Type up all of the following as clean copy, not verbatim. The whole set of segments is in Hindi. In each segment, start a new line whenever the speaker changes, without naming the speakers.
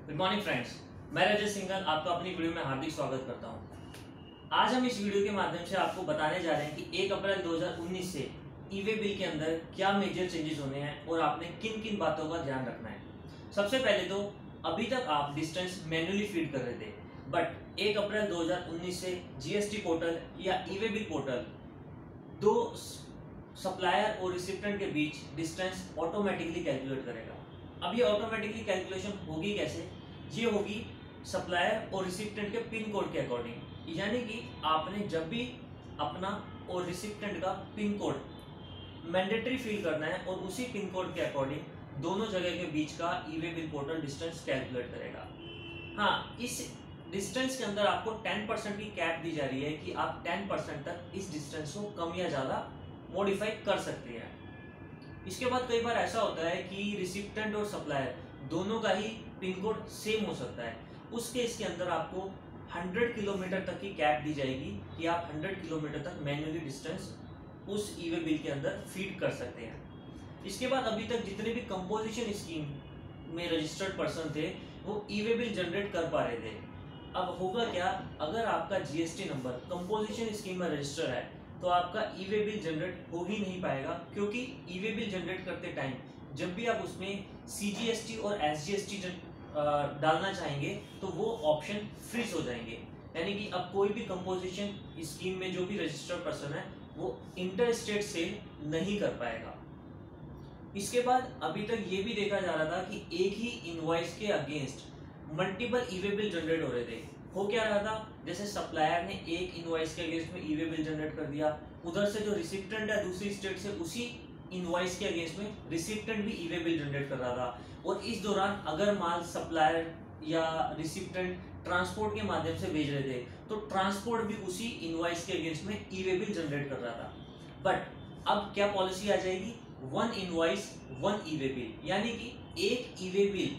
गुड मॉर्निंग फ्रेंड्स, मैं रजत सिंघल आपका अपनी वीडियो में हार्दिक स्वागत करता हूं। आज हम इस वीडियो के माध्यम से आपको बताने जा रहे हैं कि 1 अप्रैल 2019 से ई-वे बिल के अंदर क्या मेजर चेंजेस होने हैं और आपने किन किन बातों का ध्यान रखना है। सबसे पहले तो अभी तक आप डिस्टेंस मैन्युअली फीड कर रहे थे, बट 1 अप्रैल 2019 से जीएसटी पोर्टल या ई-वे बिल पोर्टल दो सप्लायर और रिसिप्टेंट के बीच डिस्टेंस ऑटोमेटिकली कैलकुलेट करेगा। अब ये ऑटोमेटिकली कैलकुलेशन होगी कैसे? ये होगी सप्लायर और रिसिप्टेंट के पिन कोड के अकॉर्डिंग, यानी कि आपने जब भी अपना और रिसिप्टेंट का पिन कोड मैंडेटरी फिल करना है और उसी पिन कोड के अकॉर्डिंग दोनों जगह के बीच का e-way bill portal distance calculate करेगा। हाँ, इस डिस्टेंस के अंदर आपको 10% की कैप दी जा रही है कि आप 10% तक इस डिस्टेंस को कम या ज़्यादा मॉडिफाई कर सकते हैं। इसके बाद कई बार ऐसा होता है कि रिसिप्टेंट और सप्लायर दोनों का ही पिन कोड सेम हो सकता है। उस केस के अंदर आपको 100 किलोमीटर तक की कैप दी जाएगी कि आप 100 किलोमीटर तक मैन्युअली डिस्टेंस उस ई-वे बिल के अंदर फीड कर सकते हैं। इसके बाद अभी तक जितने भी कंपोजिशन स्कीम में रजिस्टर्ड पर्सन थे वो ई-वे बिल जनरेट कर पा रहे थे। अब होगा क्या, अगर आपका जीएसटी नंबर कंपोजिशन स्कीम में रजिस्टर है तो आपका ई-वे बिल जनरेट हो ही नहीं पाएगा, क्योंकि ई-वे बिल जनरेट करते टाइम जब भी आप उसमें सीजीएसटी और एसजीएसटी डालना चाहेंगे तो वो ऑप्शन फ्रीज हो जाएंगे। यानी कि अब कोई भी कंपोजिशन स्कीम में जो भी रजिस्टर्ड पर्सन है वो इंटर स्टेट सेल नहीं कर पाएगा। इसके बाद अभी तक ये भी देखा जा रहा था कि एक ही इनवॉइस के against multiple e-way bill generate हो रहे थे। हो क्या रहा था, जैसे सप्लायर ने एक इनवॉइस के अगेंस्ट में ई-वे बिल जनरेट कर दिया, उधर से जो रिसिप्टेंट है दूसरी स्टेट से उसी इनवॉइस के अगेंस्ट में रिसिप्टेंट भी ई-वे बिल जनरेट कर रहा था। और इस दौरान अगर माल सप्लायर या रिसिप्टेंट ट्रांसपोर्ट के माध्यम से भेज रहे थे तो ट्रांसपोर्ट भी उसी इनवॉइस के अगेंस्ट में ई-वे बिल जनरेट कर रहा था। बट अब क्या पॉलिसी आ जाएगी, 1 इनवॉइस 1 ई-वे बिल, यानी कि एक ई-वे बिल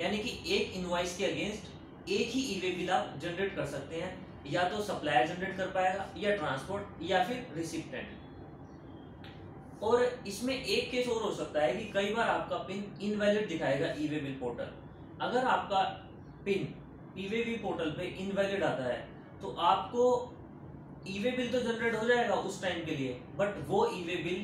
यानी कि एक इनवॉइस के अगेंस्ट एक ही ई-वे बिल आप जनरेट कर सकते हैं, या तो सप्लायर जनरेट कर पाएगा या ट्रांसपोर्ट या फिर रिसिप्टेंट। और इसमें एक केस और हो सकता है कि कई बार आपका पिन इनवैलिड दिखाएगा ई-वे बिल पोर्टल। अगर आपका पिन ई-वे बिल पोर्टल पे इनवैलिड आता है तो आपको ई-वे बिल तो जनरेट हो जाएगा उस टाइम के लिए, बट वो ई-वे बिल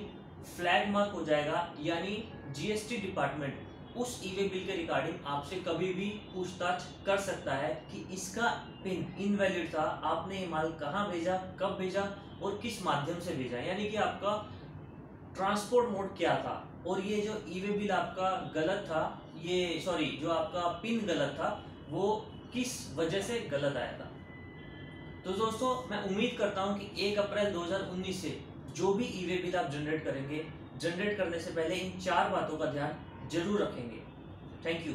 फ्लैग मार्क हो जाएगा, यानी जीएसटी डिपार्टमेंट उस ई-वे बिल के रिगार्डिंग आपसे कभी भी पूछताछ कर सकता है कि इसका पिन इनवैलिड था, आपने ये माल कहाँ भेजा, कब भेजा और किस माध्यम से भेजा, यानी कि आपका ट्रांसपोर्ट मोड क्या था और ये जो ई-वे बिल आपका गलत था, जो आपका पिन गलत था वो किस वजह से गलत आया था। तो दोस्तों, मैं उम्मीद करता हूं कि 1 अप्रैल 2019 से जो भी ई-वे बिल आप जनरेट करेंगे, जनरेट करने से पहले इन 4 बातों का ध्यान जरूर रखेंगे। Thank you.